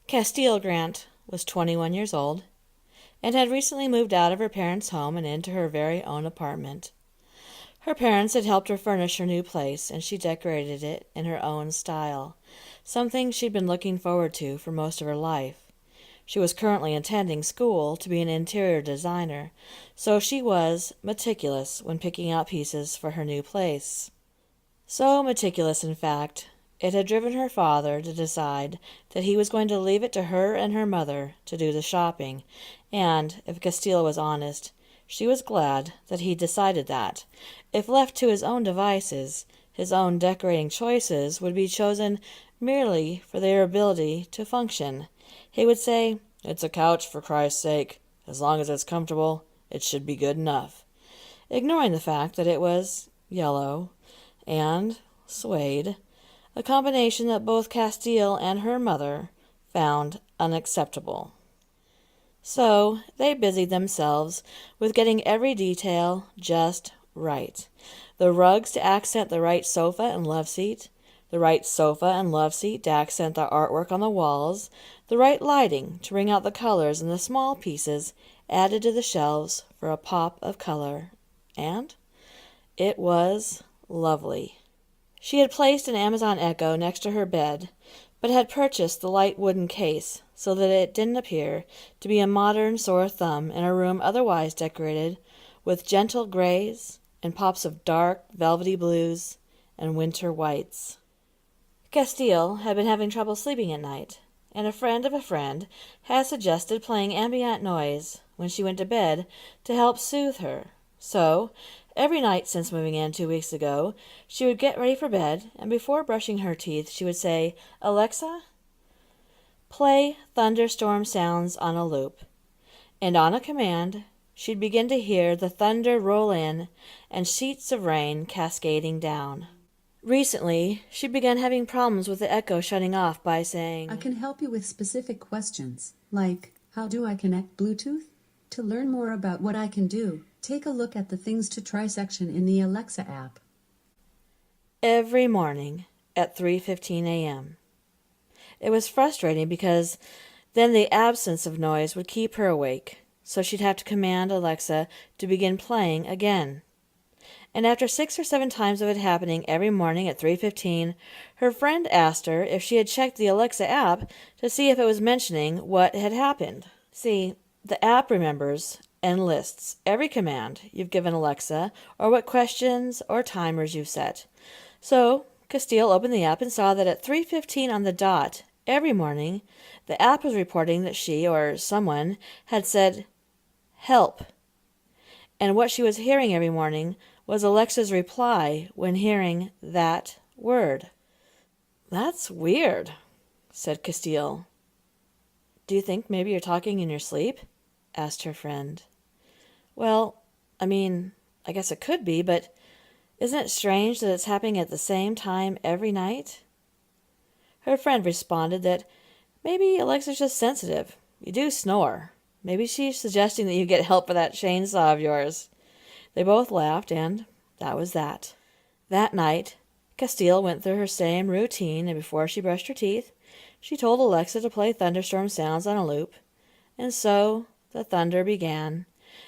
Castile Grant was 21 years old and had recently moved out of her parents' home and into her very own apartment. Her parents had helped her furnish her new place, and she decorated it in her own style, something she'd been looking forward to for most of her life. She was currently attending school to be an interior designer, so she was meticulous when picking out pieces for her new place. So meticulous, in fact, it had driven her father to decide that he was going to leave it to her and her mother to do the shopping, and, if Castile was honest, she was glad that he decided that, if left to his own devices, his own decorating choices would be chosen merely for their ability to function. He would say, "It's a couch, for Christ's sake. As long as it's comfortable, it should be good enough," ignoring the fact that it was yellow and suede, a combination that both Castile and her mother found unacceptable. So they busied themselves with getting every detail just right. The rugs to accent the right sofa and love seat, the right sofa and love seat to accent the artwork on the walls, the right lighting to bring out the colors, and the small pieces added to the shelves for a pop of color. And it was lovely. She had placed an Amazon Echo next to her bed, but had purchased the light wooden case so that it didn't appear to be a modern sore thumb in a room otherwise decorated with gentle grays and pops of dark, velvety blues and winter whites. Castile had been having trouble sleeping at night, and a friend of a friend had suggested playing ambient noise when she went to bed to help soothe her. So, every night since moving in 2 weeks ago, she would get ready for bed, and before brushing her teeth, she would say, "Alexa, play thunderstorm sounds on a loop." And on a command, she'd begin to hear the thunder roll in and sheets of rain cascading down. Recently, she began having problems with the Echo shutting off by saying, "I can help you with specific questions, like, how do I connect Bluetooth? To learn more about what I can do, take a look at the Things to Try section in the Alexa app." every morning at 3:15 a.m. It was frustrating because then the absence of noise would keep her awake, so she'd have to command Alexa to begin playing again. And after 6 or 7 times of it happening every morning at 3:15, her friend asked her if she had checked the Alexa app to see if it was mentioning what had happened. See, the app remembers and lists every command you've given Alexa or what questions or timers you've set. So Castile opened the app and saw that at 3:15 on the dot every morning, the app was reporting that she or someone had said, "Help." And what she was hearing every morning was Alexa's reply when hearing that word. "That's weird," said Castile. "Do you think maybe you're talking in your sleep?" asked her friend. "Well, I guess it could be, but isn't it strange that it's happening at the same time every night?" Her friend responded that maybe Alexa's just sensitive. You do snore. Maybe she's suggesting that you get help for that chainsaw of yours. They both laughed, and that was that. That night, Castile went through her same routine, and before she brushed her teeth, she told Alexa to play thunderstorm sounds on a loop. And so the thunder began,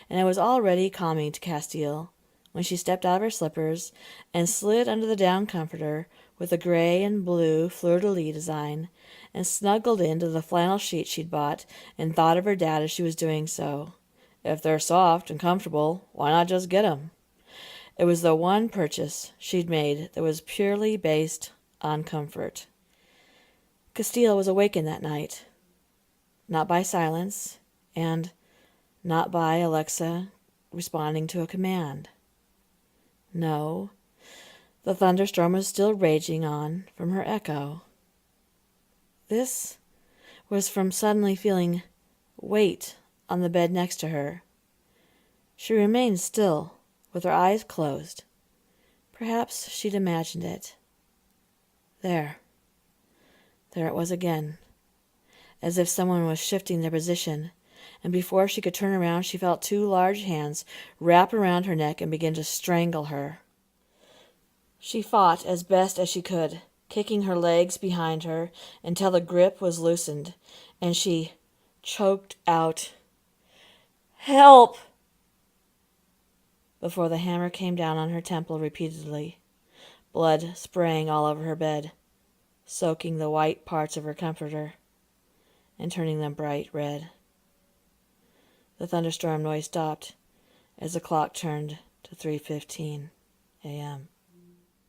and it was already calming to Castile when she stepped out of her slippers and slid under the down comforter with a gray and blue fleur-de-lis design, and snuggled into the flannel sheet she'd bought, and thought of her dad as she was doing so. If they're soft and comfortable, why not just get 'em? It was the one purchase she'd made that was purely based on comfort. Castile was awakened that night, not by silence, and not by Alexa responding to a command. No, the thunderstorm was still raging on from her Echo. This was from suddenly feeling weight on the bed next to her. She remained still, with her eyes closed. Perhaps she'd imagined it. There it was again, as if someone was shifting their position, and before she could turn around she felt two large hands wrap around her neck and begin to strangle her. She fought as best as she could, kicking her legs behind her until the grip was loosened, and she choked out, "Help!" before the hammer came down on her temple repeatedly, blood spraying all over her bed, soaking the white parts of her comforter and turning them bright red. The thunderstorm noise stopped as the clock turned to 3:15 a.m.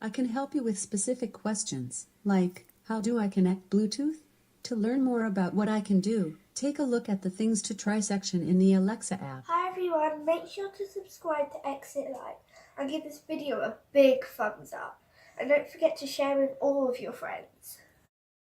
I can help you with specific questions, like, how do I connect Bluetooth? To learn more about what I can do, take a look at the Things to Try section in the Alexa app. Hi everyone, make sure to subscribe to Exit Live and give this video a big thumbs up. And don't forget to share with all of your friends.